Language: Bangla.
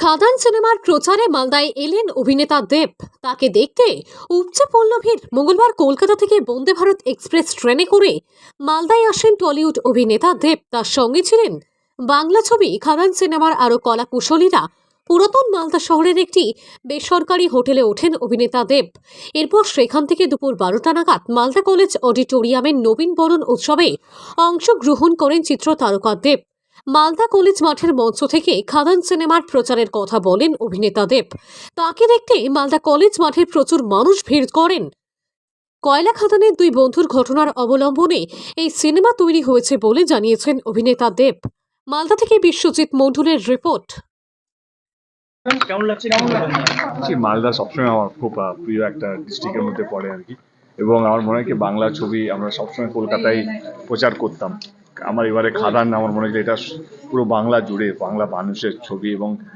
খাদান সিনেমার প্রচারে মালদায় এলেন অভিনেতা দেব। তাকে দেখতে উপচে পড়ল ভিড়। মঙ্গলবার কলকাতা থেকে বন্দে ভারত এক্সপ্রেস ট্রেনে করে মালদায় আসেন টলিউড অভিনেতা দেব। তার সঙ্গে ছিলেন বাংলা ছবি খাদান সিনেমার আরও কলা কুশলীরা। পুরাতন মালদা শহরের একটি বেসরকারি হোটেলে ওঠেন অভিনেতা দেব। এরপর সেখান থেকে দুপুর 12টা নাগাদ মালদা কলেজ অডিটোরিয়ামের নবীন বরণ উৎসবে অংশগ্রহণ করেন চিত্র তারকা দেব। মালদা কলেজ মাঠের মঞ্চ থেকে খাদান সিনেমার প্রচারের কথা বলেন অভিনেতা দেব। তাকে দেখতে মালদা কলেজ মাঠে প্রচুর মানুষ ভিড় করেন। কয়লা খাদানের দুই বন্ধুর ঘটনার অবলম্বনে এই সিনেমা তৈরি হয়েছে বলে জানিয়েছেন অভিনেতা দেব। মালদা থেকে বিশ্বজিৎ মণ্ডলের রিপোর্ট। কেমন লাগছে? মালদা সবসময় আমার খুব প্রিয় একটা ডিস্ট্রিক্টের মধ্যে পড়ে আর কি, এবং আমার মনে হয় কি বাংলা ছবি আমরা সবসময় কলকাতায় প্রচার করতাম। আমার এবারে খাদান আমার মনে হয় এটা পুরো বাংলা জুড়ে বাংলা মানুষের ছবি, এবং